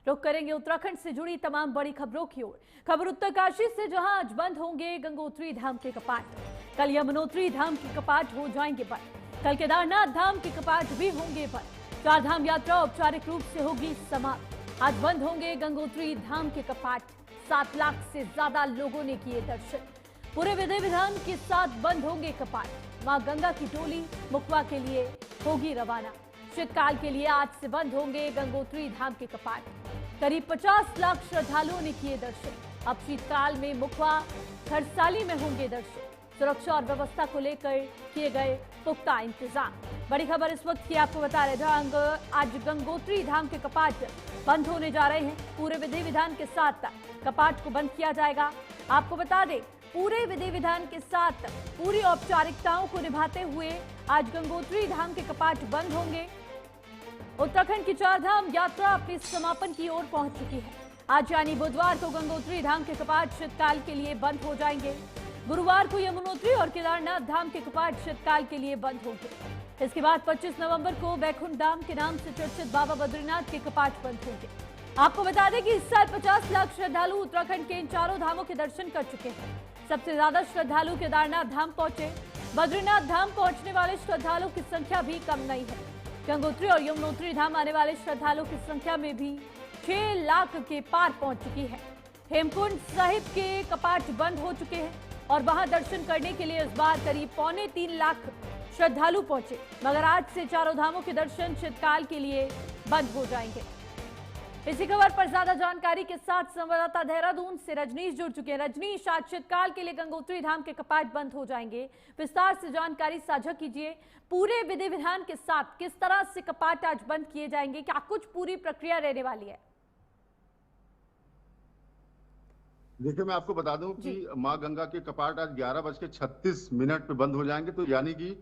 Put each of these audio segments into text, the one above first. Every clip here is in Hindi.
रुक करेंगे उत्तराखंड से जुड़ी तमाम बड़ी खबरों की ओर। खबर उत्तरकाशी से, जहां आज बंद होंगे गंगोत्री धाम के कपाट। कल यमुनोत्री धाम के कपाट हो जाएंगे बंद। कल केदारनाथ धाम के कपाट भी होंगे बंद। चार धाम यात्रा औपचारिक रूप से होगी समाप्त। आज बंद होंगे गंगोत्री धाम के कपाट। 7 लाख से ज्यादा लोगों ने किए दर्शन। पूरे विधि विधान के साथ बंद होंगे कपाट। मां गंगा की डोली मुखबा के लिए होगी रवाना। शीतकाल के लिए आज से बंद होंगे गंगोत्री धाम के कपाट। करीब 50 लाख श्रद्धालुओं ने किए दर्शन। अब शीतकाल में मुखबा खरसाली में होंगे दर्शन। सुरक्षा और व्यवस्था को लेकर किए गए पुख्ता इंतजाम। बड़ी खबर इस वक्त की आपको बता रहे, जहां आज गंगोत्री धाम के कपाट बंद होने जा रहे हैं। पूरे विधि विधान के साथ कपाट को बंद किया जाएगा। आपको बता दें, पूरे विधि विधान के साथ पूरी औपचारिकताओं को निभाते हुए आज गंगोत्री धाम के कपाट बंद होंगे। उत्तराखंड की 4 धाम यात्रा अपने समापन की ओर पहुंच चुकी है। आज यानी बुधवार को गंगोत्री धाम के कपाट शीतकाल के लिए बंद हो जाएंगे। गुरुवार को यमुनोत्री और केदारनाथ धाम के कपाट शीतकाल के लिए बंद होंगे। इसके बाद 25 नवंबर को वैकुंठ धाम के नाम से चर्चित बाबा बद्रीनाथ के कपाट बंद होंगे। आपको बता दें कि इस साल 50 लाख श्रद्धालु उत्तराखंड के इन चारों धामों के दर्शन कर चुके हैं। सबसे ज्यादा श्रद्धालु केदारनाथ धाम पहुंचे। बद्रीनाथ धाम पहुंचने वाले श्रद्धालुओं की संख्या भी कम नहीं है। गंगोत्री और यमुनोत्री धाम आने वाले श्रद्धालुओं की संख्या में भी 6 लाख के पार पहुंच चुकी है। हेमकुंड साहिब के कपाट बंद हो चुके हैं और वहां दर्शन करने के लिए इस बार करीब 2.25 लाख श्रद्धालु पहुंचे। मगर आज से चारों धामों के दर्शन शीतकाल के लिए बंद हो जाएंगे। इसी खबर पर ज्यादा जानकारी के साथ संवाददाता देहरादून से रजनीश जुड़ चुके हैं। रजनीश, आज शीतकाल के लिए गंगोत्री धाम के कपाट बंद हो जाएंगे, विस्तार से जानकारी साझा कीजिए। पूरे विधि विधान के साथ किस तरह से कपाट आज बंद किए जाएंगे, क्या कुछ पूरी प्रक्रिया रहने वाली है? देखिए, मैं आपको बता दूं कि मां गंगा के कपाट आज 11:36 पे बंद हो जाएंगे। तो यानी कि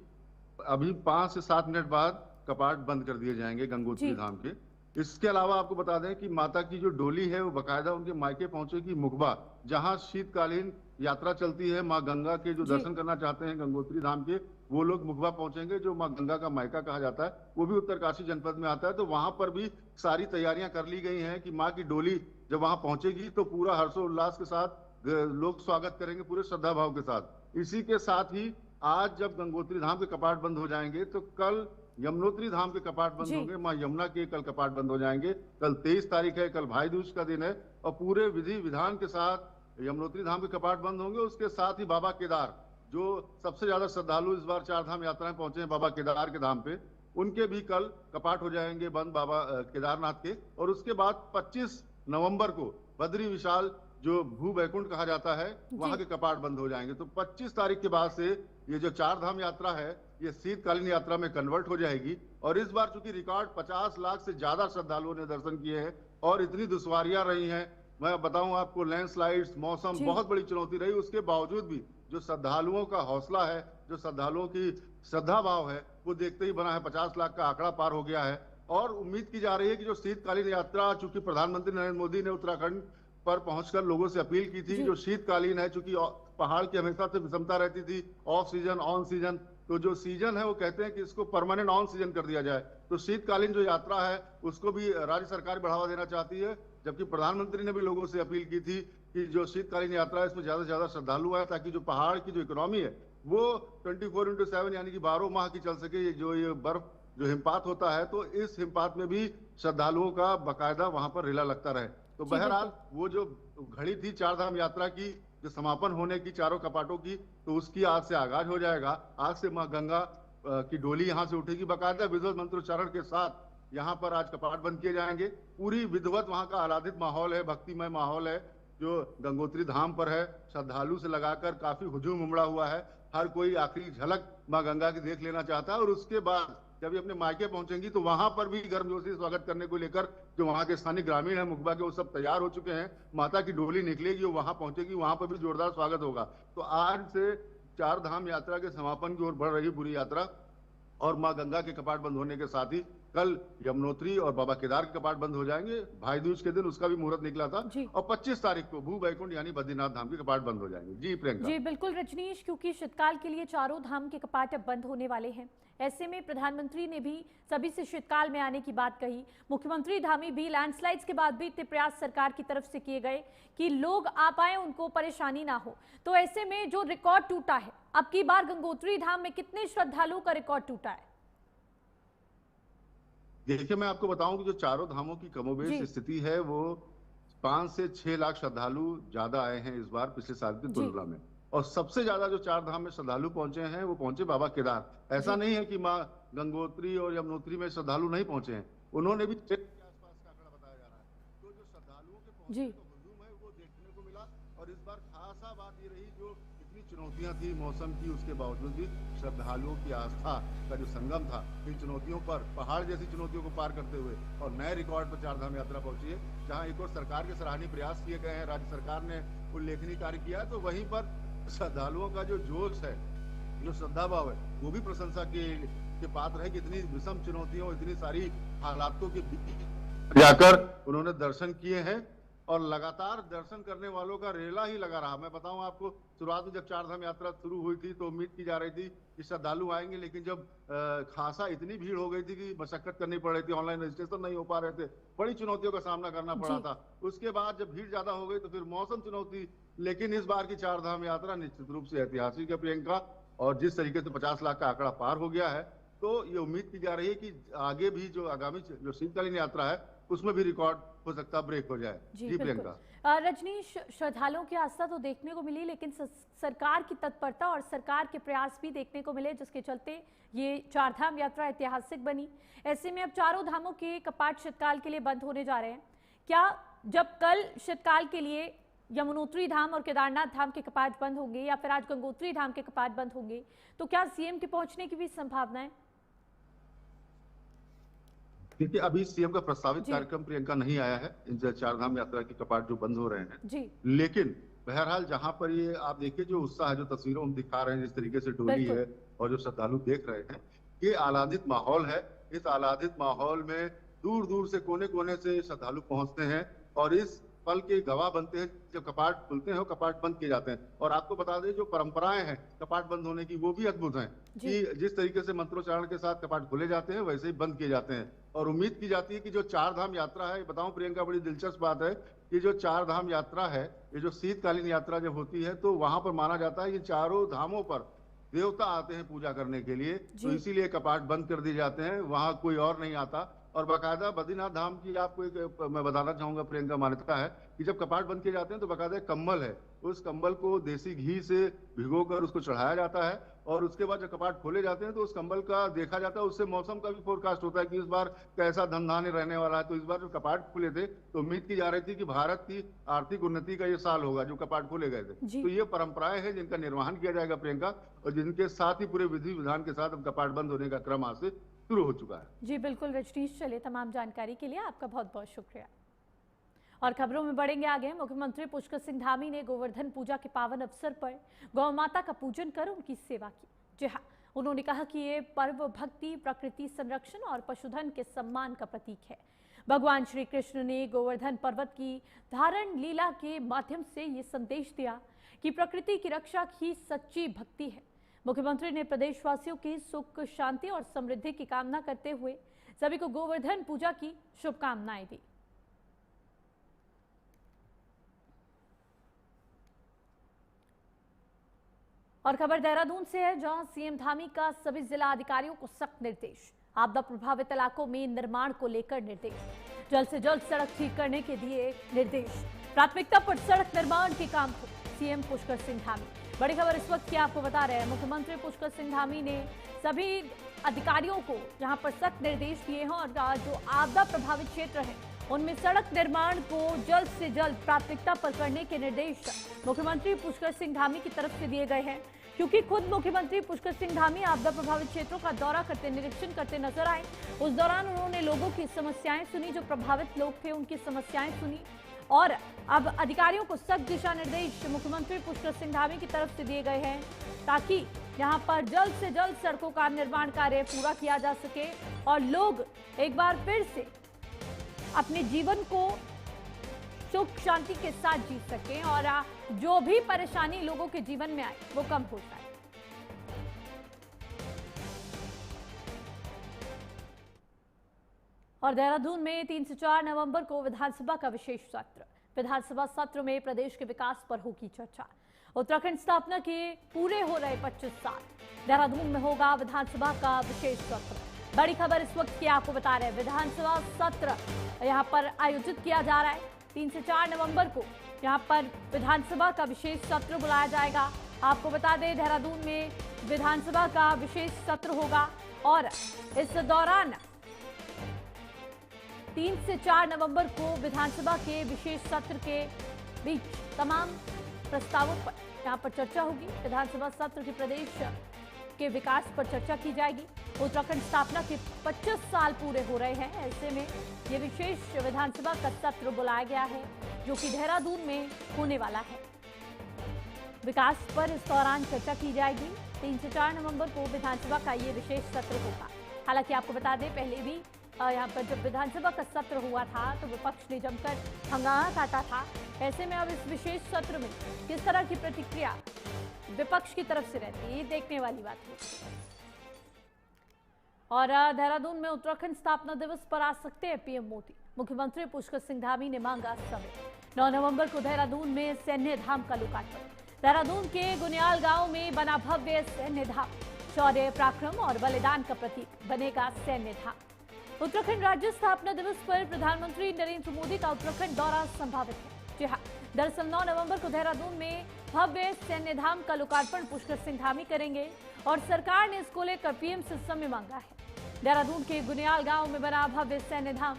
अभी 5 से 7 मिनट बाद कपाट बंद कर दिए जाएंगे गंगोत्री धाम के। इसके अलावा आपको बता दें कि माता की जो डोली है वो बकायदा उनके मायके पहुंचेगी मुखबा, जहां शीतकालीन यात्रा चलती है। मां गंगा के जो दर्शन करना चाहते हैं गंगोत्री धाम के, वो लोग मुखबा पहुंचेंगे, जो मां गंगा का मायका कहा जाता है। वो भी उत्तरकाशी जनपद में आता है। तो वहां पर भी सारी तैयारियां कर ली गई हैं कि मां की डोली जब वहां पहुंचेगी तो पूरा हर्षोल्लास के साथ लोग स्वागत करेंगे, पूरे श्रद्धा भाव के साथ। इसी के साथ ही आज जब गंगोत्री धाम के कपाट बंद हो जाएंगे तो कल यमुनोत्री धाम के कपाट बंद होंगे। मां यमुना के कल कपाट बंद हो जाएंगे। कल 23 तारीख है, कल भाई दूज का दिन है और पूरे विधि विधान के साथ यमुनोत्री धाम के कपाट बंद होंगे। उसके साथ ही बाबा केदार, जो सबसे ज्यादा श्रद्धालु इस बार 4 धाम यात्राएं पहुंचे हैं बाबा केदार के धाम पे, उनके भी कल कपाट हो जाएंगे बंद बाबा केदारनाथ के। और उसके बाद 25 नवंबर को बद्री विशाल, जो भू वैकुंठ कहा जाता है, वहां के कपाट बंद हो जाएंगे। तो 25 तारीख के बाद से ये जो 4 धाम यात्रा है ये शीतकालीन यात्रा में कन्वर्ट हो जाएगी। और इस बार चूंकि रिकॉर्ड 50 लाख से ज्यादा श्रद्धालुओं ने दर्शन किए हैं और इतनी दुश्वारियां रही हैं, मैं बताऊं आपको, लैंडस्लाइड्स, मौसम बहुत बड़ी चुनौती रही, उसके बावजूद भी जो श्रद्धालुओं का हौसला है, जो श्रद्धालुओं की श्रद्धा भाव है, वो देखते ही बना है। 50 लाख का आंकड़ा पार हो गया है। और उम्मीद की जा रही है कि जो शीतकालीन यात्रा, चूंकि प्रधानमंत्री नरेंद्र मोदी ने उत्तराखंड पर पहुंचकर लोगों से अपील की थी, जो शीतकालीन है, चूंकि पहाड़ की हमेशा से विषमता रहती थी, ऑफ सीजन ऑन सीजन, तो जो सीजन है वो कहते हैं कि इसको परमानेंट ऑन सीजन कर दिया जाए। तो शीतकालीन जो यात्रा है उसको भी राज्य सरकार बढ़ावा देना चाहती है। जबकि प्रधानमंत्री ने भी लोगों से अपील की थी कि जो शीतकालीन यात्रा है इसमें ज्यादा से ज्यादा श्रद्धालु आए, ताकि जो पहाड़ की जो इकोनॉमी है वो 24x7 यानी कि 12 माह की चल सके। जो ये बर्फ, जो हिमपात होता है, तो इस हिमपात में भी श्रद्धालुओं का बकायदा वहां पर रेला लगता रहे। तो बहरहाल वो जो घड़ी थी 4 धाम यात्रा की, जो समापन होने की चारों कपाटों की, तो उसकी आज से आगाज हो जाएगा। आज से मां गंगा की डोली यहां से उठेगी, बकायदा विधिवत मंत्रोच्चारण के साथ यहां पर आज कपाट बंद किए जाएंगे। पूरी विधिवत वहां का आह्लादित माहौल है, भक्तिमय माहौल है जो गंगोत्री धाम पर है। श्रद्धालु से लगाकर काफी हुजूम उमड़ा हुआ है। हर कोई आखिरी झलक मां गंगा की देख लेना चाहता है। और उसके बाद जब ये अपने मायके पहुंचेंगी तो वहां पर भी गर्मजोशी स्वागत करने को लेकर जो वहां के स्थानीय ग्रामीण है मुखबा के, वो सब तैयार हो चुके हैं। माता की डोली निकलेगी, वो वहां पहुंचेगी, वहां पर भी जोरदार स्वागत होगा। तो आज से 4 धाम यात्रा के समापन की ओर बढ़ रही पूरी यात्रा। और मां गंगा के कपाट बंद होने के साथ ही कल यमुनोत्री और बाबा केदार के कपाट बंद हो जाएंगे। भाई दूज के दिन उसका भी मुहूर्त निकला था और 25 तारीख को भू बैकुंठ यानी बद्रीनाथ धाम के कपाट बंद हो जाएंगे। जी प्रियंका। जी बिल्कुल रजनीश, क्योंकि शीतकाल के लिए चारों धाम के कपाट अब बंद होने वाले हैं। ऐसे में प्रधानमंत्री ने भी सभी से शीतकाल में आने की बात कही। मुख्यमंत्री धामी भी लैंडस्लाइड्स के बाद भी इतने प्रयास सरकार की तरफ से किए गए कि लोग आ पाए, उनको परेशानी ना हो। तो ऐसे में जो रिकॉर्ड टूटा है, अब की बार गंगोत्री धाम में कितने श्रद्धालुओं का रिकॉर्ड टूटा है? देखिए, मैं आपको बताऊं कि जो चारों धामों की कमोबेश स्थिति है वो 5 से 6 लाख श्रद्धालु ज्यादा आए हैं इस बार पिछले साल की तुलना में। और सबसे ज्यादा जो चार धाम में श्रद्धालु पहुंचे हैं वो पहुंचे बाबा केदार। ऐसा नहीं है कि माँ गंगोत्री और यमुनोत्री में श्रद्धालु नहीं पहुंचे हैं, उन्होंने भी के आसपास का आंकड़ा बताया जा रहा है। तो जो श्रद्धालुओं के पहुंचने का हुजूम है वो देखने को मिला। और इस बार खासा बात ये रही, जो इतनी चुनौतियां थी मौसम की, उसके बावजूद भी श्रद्धालुओं की आस्था का जो संगम था, इन चुनौतियों पर पहाड़ जैसी चुनौतियों को पार करते हुए और नए रिकॉर्ड पर चार धाम यात्रा पहुंची है। जहां एक और सरकार के सराहनीय प्रयास किए गए हैं, राज्य सरकार ने उल्लेखनीय कार्य किया है, तो वहीं पर श्रद्धालुओं का जो जोश है, जो श्रद्धा भाव है, वो भी प्रशंसा के पात्र है कि इतनी विषम चुनौतियों, इतनी सारी हालातों के बीच जाकर उन्होंने दर्शन किए हैं। और लगातार दर्शन करने वालों का रेला ही लगा रहा। मैं बताऊं आपको, शुरुआत में जब चार धाम यात्रा शुरू हुई थी तो उम्मीद की जा रही थी कि श्रद्धालु आएंगे, लेकिन जब खासा इतनी भीड़ हो गई थी कि मशक्कत करनी पड़ रही थी, ऑनलाइन रजिस्ट्रेशन नहीं हो पा रहे थे, बड़ी चुनौतियों का सामना करना पड़ा था। उसके बाद जब भीड़ ज्यादा हो गई तो फिर मौसम चुनौती। लेकिन इस बार की चार धाम यात्रा निश्चित रूप से ऐतिहासिक है प्रियंका, और जिस तरीके से 50 लाख का आंकड़ा पार हो गया है, तो ये उम्मीद की जा रही है कि आगे भी जो आगामी जो शीतकालीन यात्रा है उसमें भी रिकॉर्ड हो सकता है, ब्रेक हो जाए। जी प्रियंका। रजनीश, श्रद्धालुओं की आस्था तो देखने को मिली, लेकिन सरकार की तत्परता और सरकार के प्रयास भी देखने को मिले, जिसके चलते ये चार धाम यात्रा ऐतिहासिक बनी। ऐसे में अब चारों धामों के कपाट शीतकाल के लिए बंद होने जा रहे हैं। क्या जब कल शीतकाल के लिए यमुनोत्री धाम और केदारनाथ धाम के कपाट बंद होंगे या फिर आज गंगोत्री धाम के कपाट बंद होंगे, तो क्या सीएम के पहुंचने की भी संभावना है? क्योंकि अभी सीएम का प्रस्तावित कार्यक्रम प्रियंका नहीं आया है इन चार धाम यात्रा के कपाट जो बंद हो रहे हैं जी। लेकिन बहरहाल जहां पर ये आप देखिए, जो उत्साह है, जो तस्वीरों हम दिखा रहे हैं, जिस तरीके से डोली है और जो श्रद्धालु देख रहे हैं, ये आह्लादित माहौल है। इस आह्लादित माहौल में दूर दूर से, कोने कोने से श्रद्धालु पहुंचते हैं और इस पल के गवाह बनते हैं। जब कपाट खुलते हैं, कपाट बंद किए जाते हैं। और आपको बता दें, जो परंपराएं हैं कपाट बंद होने की, वो भी अद्भुत हैं कि जिस तरीके से मंत्रोच्चारण के साथ कपाट खोले जाते हैं, वैसे ही बंद किए जाते हैं। और उम्मीद की जाती है कि जो चार धाम यात्रा है, बताऊं प्रियंका, बड़ी दिलचस्प बात है कि जो चार धाम यात्रा है, ये जो शीतकालीन यात्रा जब होती है, तो वहां पर माना जाता है कि चारों धामों पर देवता आते हैं पूजा करने के लिए, तो इसीलिए कपाट बंद कर दिए जाते हैं, वहां कोई और नहीं आता। और बाकायदा बद्रीनाथ धाम की आपको एक मैं बताना चाहूंगा प्रियंका, मान्यता है कि जब कपाट बंद किए जाते हैं तो बाकायदा कम्बल है, उस कम्बल को देसी घी से भिगोकर उसको चढ़ाया जाता है। और उसके बाद जब कपाट खोले जाते हैं तो उस कंबल का देखा जाता है, उससे मौसम का भी फोरकास्ट होता है कि इस बार कैसा धनधान्य रहने वाला है। तो इस बार जो कपाट खुले थे तो उम्मीद की जा रही थी कि भारत की आर्थिक उन्नति का ये साल होगा, जो कपाट खोले गए थे। तो ये परंपराएं हैं जिनका निर्वहन किया जाएगा प्रियंका, और जिनके साथ ही पूरे विधि विधान के साथ अब कपाट बंद होने का क्रम आज से शुरू हो चुका है। जी बिल्कुल रजनीश, चलिए तमाम जानकारी के लिए आपका बहुत बहुत शुक्रिया। और खबरों में बढ़ेंगे आगे। मुख्यमंत्री पुष्कर सिंह धामी ने गोवर्धन पूजा के पावन अवसर पर गौ माता का पूजन कर उनकी सेवा की। जी हाँ, उन्होंने कहा कि ये पर्व भक्ति, प्रकृति संरक्षण और पशुधन के सम्मान का प्रतीक है। भगवान श्री कृष्ण ने गोवर्धन पर्वत की धारण लीला के माध्यम से ये संदेश दिया कि प्रकृति की रक्षा ही सच्ची भक्ति है। मुख्यमंत्री ने प्रदेशवासियों की सुख, शांति और समृद्धि की कामना करते हुए सभी को गोवर्धन पूजा की शुभकामनाएं दी। और खबर देहरादून से है, जहां सीएम धामी का सभी जिला अधिकारियों को सख्त निर्देश। आपदा प्रभावित इलाकों में निर्माण को लेकर निर्देश, जल्द से जल्द सड़क ठीक करने के दिए निर्देश। प्राथमिकता पर सड़क निर्माण के काम को सीएम पुष्कर सिंह धामी। बड़ी खबर इस वक्त की आपको बता रहे हैं, मुख्यमंत्री पुष्कर सिंह धामी ने सभी अधिकारियों को यहां पर सख्त निर्देश दिए हैं और जो आपदा प्रभावित क्षेत्र है उनमें सड़क निर्माण को जल्द से जल्द प्राथमिकता पर करने के निर्देश मुख्यमंत्री पुष्कर सिंह धामी की तरफ से दिए गए हैं। क्योंकि खुद मुख्यमंत्री पुष्कर सिंह धामी आपदा प्रभावित क्षेत्रों का दौरा करते, निरीक्षण करते नजर आए। उस दौरान उन्होंने लोगों की समस्याएं सुनी, जो प्रभावित लोग थे उनकी समस्याएं सुनी। और अब अधिकारियों को सख्त दिशा निर्देश मुख्यमंत्री पुष्कर सिंह धामी की तरफ से दिए गए हैं ताकि यहाँ पर जल्द से जल्द सड़कों का निर्माण कार्य पूरा किया जा सके और लोग एक बार फिर से अपने जीवन को सुख शांति के साथ जी सकें और जो भी परेशानी लोगों के जीवन में आए वो कम हो जाए। और देहरादून में 3 से 4 नवंबर को विधानसभा का विशेष सत्र। विधानसभा सत्र में प्रदेश के विकास पर होगी चर्चा। उत्तराखंड स्थापना के पूरे हो रहे 25 साल, देहरादून में होगा विधानसभा का विशेष सत्र। बड़ी खबर इस वक्त की आपको बता रहे हैं, विधानसभा सत्र यहां पर आयोजित किया जा रहा है। 3 से 4 नवंबर को यहां पर विधानसभा का विशेष सत्र बुलाया जाएगा। आपको बता दें, देहरादून में विधानसभा का विशेष सत्र होगा और इस दौरान 3 से 4 नवंबर को विधानसभा के विशेष सत्र के बीच तमाम प्रस्तावों पर यहां पर चर्चा होगी। विधानसभा सत्र के प्रदेश के विकास पर चर्चा की जाएगी। उत्तराखंड स्थापना के 25 साल पूरे हो रहे हैं, ऐसे में ये विशेष विधानसभा का सत्र बुलाया गया है जो कि देहरादून में होने वाला है। विकास पर इस दौरान चर्चा की जाएगी। 3 से 4 नवंबर को विधानसभा का ये विशेष सत्र होगा। हालांकि आपको बता दें, पहले भी यहाँ पर जब विधानसभा का सत्र हुआ था तो विपक्ष ने जमकर हंगामा काटा था। ऐसे में अब इस विशेष सत्र में किस तरह की प्रतिक्रिया विपक्ष की तरफ से रहती है, ये देखने वाली बात है। और देहरादून में उत्तराखंड स्थापना दिवस पर आ सकते हैं पीएम मोदी। मुख्यमंत्री पुष्कर सिंह धामी ने मांगा समय। 9 नवंबर को देहरादून में सैन्य धाम का लोकार्पण। देहरादून के गुनियाल गांव में बना भव्य सैन्य धाम। शौर्य, पराक्रम और बलिदान का प्रतीक बनेगा सैन्य धाम। उत्तराखंड राज्य स्थापना दिवस पर प्रधानमंत्री नरेंद्र मोदी का उत्तराखंड दौरा संभावित है। जी हाँ, दरअसल 9 नवंबर को देहरादून में भव्य सैन्य धाम का लोकार्पण पुष्कर सिंह धामी करेंगे और सरकार ने इसको लेकर पीएम से समय मांगा है। देहरादून के गुनियाल गांव में बना भव्य सैन्य धाम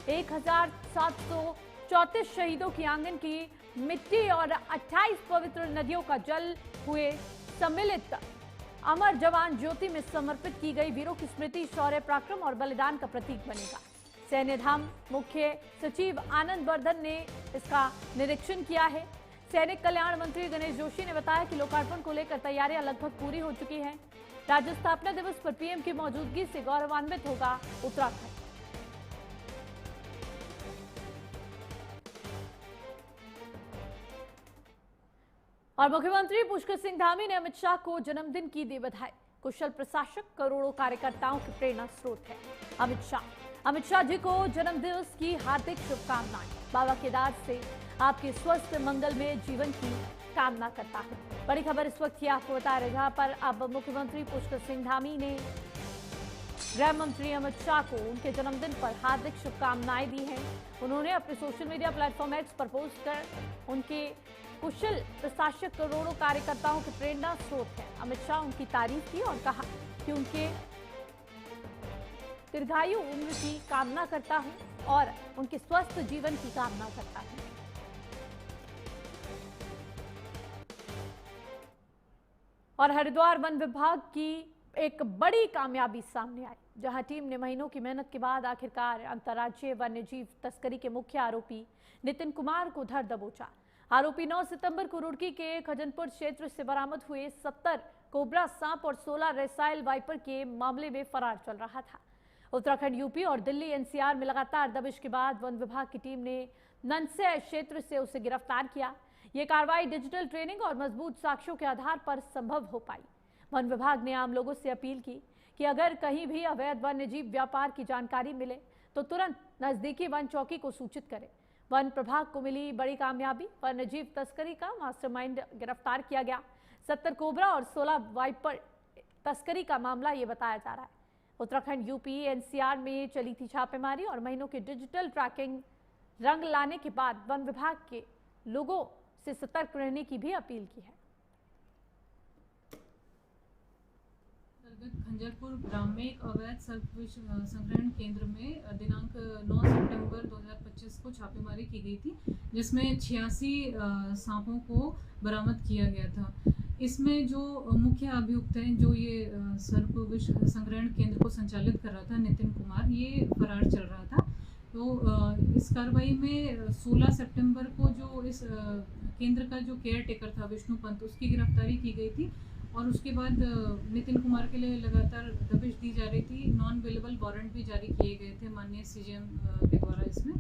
1734 शहीदों की आंगन की मिट्टी और 28 पवित्र नदियों का जल हुए सम्मिलित अमर जवान ज्योति में समर्पित की गई वीरों की स्मृति, शौर्य, पराक्रम और बलिदान का प्रतीक बनेगा सैन्य धाम। मुख्य सचिव आनंद वर्धन ने इसका निरीक्षण किया है। सैनिक कल्याण मंत्री गणेश जोशी ने बताया कि लोकार्पण को लेकर तैयारियां लगभग पूरी हो चुकी हैं। राज्य स्थापना दिवस पर पीएम की मौजूदगी से गौरवान्वित होगा उत्तराखंड। और मुख्यमंत्री पुष्कर सिंह धामी ने अमित शाह को जन्मदिन की दी बधाई। कुशल प्रशासक करोड़ों कार्यकर्ताओं के प्रेरणा स्रोत है अमित शाह जी को जन्मदिवस की हार्दिक शुभकामनाएं। बाबा केदार से आपके स्वस्थ मंगलमय जीवन की कामना करता हूं। बड़ी खबर इस वक्त की आपको बता रहे, जहां पर अब मुख्यमंत्री पुष्कर सिंह धामी ने गृह मंत्री अमित शाह को उनके जन्मदिन पर हार्दिक शुभकामनाएं दी हैं। उन्होंने अपने सोशल मीडिया प्लेटफॉर्म एक्स पर पोस्ट कर उनके कुशल प्रशासक करोड़ों कार्यकर्ताओं के प्रेरणा स्रोत है। अमित शाह उनकी तारीफ की और कहा कि उनके दीर्घायु उम्र की कामना करता हूं और उनके स्वस्थ जीवन की कामना करता हूं। और हरिद्वार वन विभाग की एक बड़ी कामयाबी सामने आई, जहां टीम ने महीनों की मेहनत के बाद आखिरकार अंतर्राज्यीय वन्यजीव तस्करी के मुख्य आरोपी नितिन कुमार को धर दबोचा। आरोपी 9 सितंबर को रुड़की के खजनपुर क्षेत्र से बरामद हुए 70 कोबरा सांप और 16 रेसाइल वाइपर के मामले में फरार चल रहा था। उत्तराखंड, यूपी और दिल्ली एनसीआर में लगातार दबिश के बाद वन विभाग की टीम ने ननसे क्षेत्र से उसे गिरफ्तार किया। ये कार्रवाई डिजिटल ट्रेनिंग और मजबूत साक्ष्यों के आधार पर संभव हो पाई। वन विभाग ने आम लोगों से अपील की कि अगर कहीं भी अवैध वन्यजीव व्यापार की जानकारी मिले तो तुरंत नजदीकी वन चौकी को सूचित करें। वन प्रभाग को मिली बड़ी कामयाबी, वन्यजीव तस्करी का मास्टरमाइंड गिरफ्तार किया गया। 70 कोबरा और 16 वाइपर तस्करी का मामला ये बताया जा रहा है। उत्तराखंड, यूपी, एनसीआर में चली थी छापेमारी और महीनों की डिजिटल ट्रैकिंग रंग लाने के बाद वन विभाग के लोगों से सतर्क रहने की भी अपील की है। खंजरपुर ग्राम में एक अवैध सर्पविष संग्रहण केंद्र में दिनांक 9 सितंबर 2025 को छापेमारी की गई थी, जिसमें 86 सांपों को बरामद किया गया था। इसमें जो मुख्य अभियुक्त हैं, जो ये सर्पविष संग्रहण केंद्र को संचालित कर रहा था, नितिन कुमार, ये फरार चल रहा था। तो इस कार्रवाई में 16 सितंबर को जो इस केंद्र का जो केयर टेकर था विष्णु पंत, उसकी गिरफ्तारी की गई थी और उसके बाद नितिन कुमार के लिए लगातार दबिश दी जा रही थी। नॉन अवेलेबल वारंट भी जारी किए गए थे माननीय सीजेएम के द्वारा। इसमें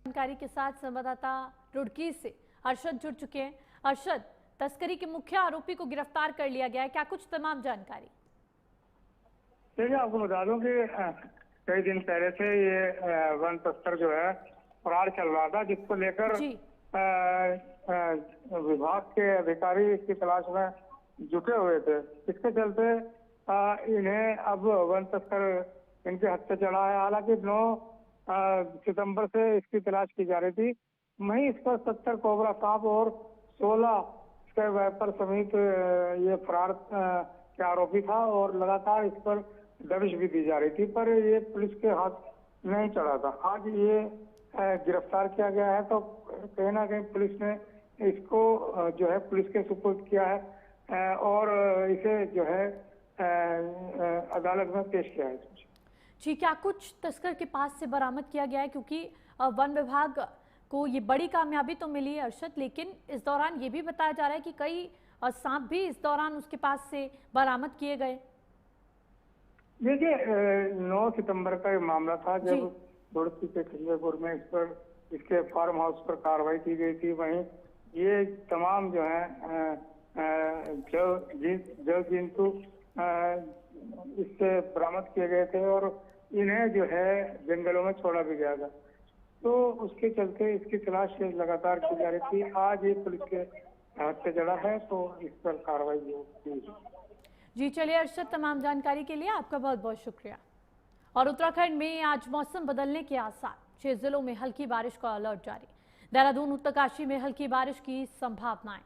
जानकारी के साथ संवाददाता रुड़की से अरशद जुड़ चुके हैं। अरशद, तस्करी के मुख्य आरोपी को गिरफ्तार कर लिया गया है, क्या कुछ तमाम जानकारी? देखिए, आपको बता दूं कि कई दिन पहले से ये वन तस्कर जो है फरार चल रहा था, जिसको लेकर विभाग के अधिकारी इसकी तलाश में जुटे हुए थे। इसके चलते इन्हें अब वन तस्कर इनके हाथ से चढ़ा है। हालांकि 9 सितंबर से इसकी तलाश की जा रही थी। वहीं इस पर 70 कोबरा सांप और 16 इसके वैपर समेत ये फरार के आरोपी था और लगातार इस पर दबिश भी दी जा रही थी, पर ये पुलिस के हाथ नहीं चढ़ा था। आज ये गिरफ्तार किया गया है, तो कहीं ना कहीं पुलिस ने इसको जो है पुलिस के सुपुर्द किया है और इसे जो है अदालत में पेश किया है। जी, क्या कुछ तस्कर के पास से बरामद किया गया है? क्योंकि वन विभाग को ये बड़ी कामयाबी तो मिली है अरशद, लेकिन इस दौरान ये भी बताया जा रहा है कि कई सांप भी इस दौरान उसके पास से बरामद किए गए। देखिए, 9 सितंबर का ये मामला था जब रुड़की के खिजवेपुर में इसके फार्म हाउस पर कार्रवाई की गई थी। वहीं ये तमाम जो है जल जंतु इससे बरामद किए गए थे और इन्हें जो है जंगलों में छोड़ा भी गया था। तो उसके चलते इसकी तलाश लगातार की जा रही थी। आज ये पुलिस के हाथ से चढ़ा है, तो इस पर कार्रवाई की। जी चलिए अरशद, तमाम जानकारी के लिए आपका बहुत बहुत शुक्रिया। और उत्तराखंड में आज मौसम बदलने के आसार, 6 जिलों में हल्की बारिश का अलर्ट जारी। देहरादून, उत्तरकाशी में हल्की बारिश की संभावनाएं।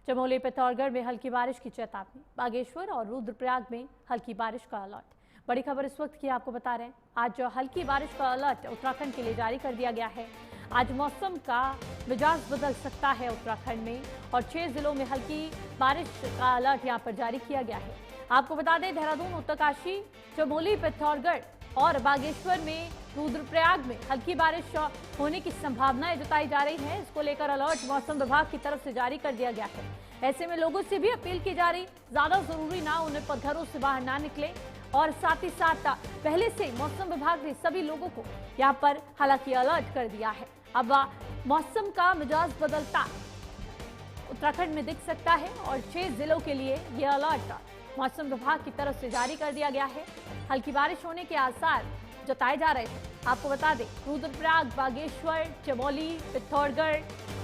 चमोली, पिथौरागढ़ में हल्की बारिश की चेतावनी। बागेश्वर और रुद्रप्रयाग में हल्की बारिश का अलर्ट। बड़ी खबर इस वक्त की आपको बता रहे हैं, आज हल्की बारिश का अलर्ट उत्तराखंड के लिए जारी कर दिया गया है। आज मौसम का मिजाज बदल सकता है उत्तराखंड में और 6 जिलों में हल्की बारिश का अलर्ट यहां पर जारी किया गया है। आपको बता दें, देहरादून, उत्तरकाशी, चमोली, पिथौरागढ़ और बागेश्वर में, रुद्रप्रयाग में हल्की बारिश होने की संभावनाएं जताई जा रही है। इसको लेकर अलर्ट मौसम विभाग की तरफ से जारी कर दिया गया है। ऐसे में लोगों से भी अपील की जा रही, ज्यादा जरूरी ना उन्हें घरों से बाहर ना निकले और साथ ही साथ पहले से मौसम विभाग ने सभी लोगों को यहाँ पर हालांकि अलर्ट कर दिया है। अब मौसम का मिजाज बदलता उत्तराखंड में दिख सकता है और 6 जिलों के लिए ये अलर्ट मौसम विभाग की तरफ से जारी कर दिया गया है। हल्की बारिश होने के आसार जताए जा रहे थे। आपको बता दें, रुद्रप्रयाग, बागेश्वर, चमोली, पिथौरागढ़,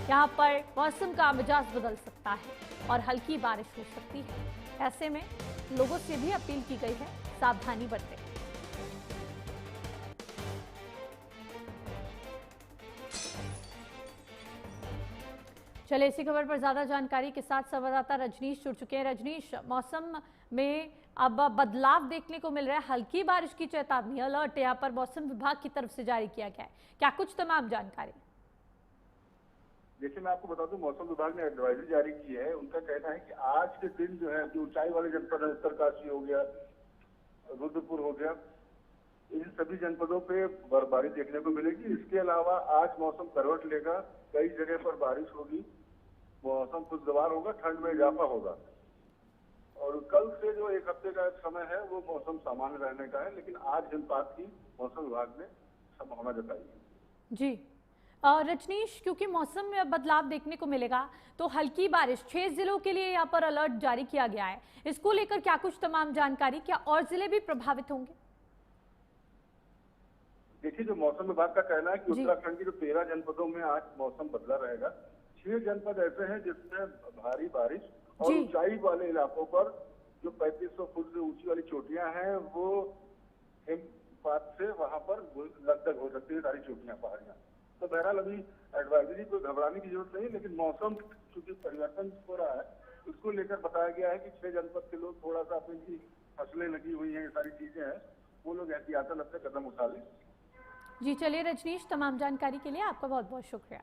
यहाँ पर मौसम का मिजाज बदल सकता है और हल्की बारिश हो सकती है। ऐसे में लोगों से भी अपील की गई है, सावधानी बरतें। चलिए इसी खबर पर ज्यादा जानकारी के साथ संवाददाता रजनीश जुड़ चुके हैं। रजनीश, मौसम में अब बदलाव देखने को मिल रहा है, हल्की बारिश की चेतावनी, अलर्ट यहाँ पर मौसम विभाग की तरफ से जारी किया गया है, क्या कुछ तमाम जानकारी? देखिए, मैं आपको बता दूं, मौसम विभाग ने एडवाइजरी जारी की है। उनका कहना है कि आज के दिन जो है, जो ऊंचाई वाले जनपद है, उत्तरकाशी हो गया, रुद्रपुर हो गया, इन सभी जनपदों पे बर्फबारी देखने को मिलेगी। इसके अलावा आज मौसम करवट लेगा, कई जगह पर बारिश होगी, मौसम खुशगवार होगा, ठंड में इजाफा होगा। और कल से जो एक हफ्ते का समय है वो मौसम सामान्य रहने का है, लेकिन आज हिमपात की मौसम विभाग ने संभावना जताई है। जी रजनीश, क्योंकि मौसम में बदलाव देखने को मिलेगा तो हल्की बारिश 6 जिलों के लिए यहाँ पर अलर्ट जारी किया गया है। इसको लेकर क्या कुछ तमाम जानकारी, क्या और जिले भी प्रभावित होंगे? देखिए, जो मौसम विभाग का कहना है कि उत्तराखंड की जो 13 जनपदों में आज मौसम बदला रहेगा। 6 जनपद ऐसे हैं जिसमें भारी बारिश और ऊंचाई वाले इलाकों पर जो 3500 फुट से ऊंची वाली चोटियां हैं, वो हिमपात से वहां पर लगभग हो सकती है सारी चोटियां, पहाड़ियां। तो बहरहाल अभी एडवाइजरी को घबराने की जरूरत नहीं, लेकिन मौसम चूंकि परिवर्तन हो रहा है, उसको लेकर बताया गया है कि 6 जनपद के लोग थोड़ा सा अपनी फसलें लगी हुई हैं, ये सारी चीजें हैं, वो लोग एहतियातन अपने कदम उठा लें। जी चलिए रजनीश, तमाम जानकारी के लिए आपका बहुत बहुत शुक्रिया।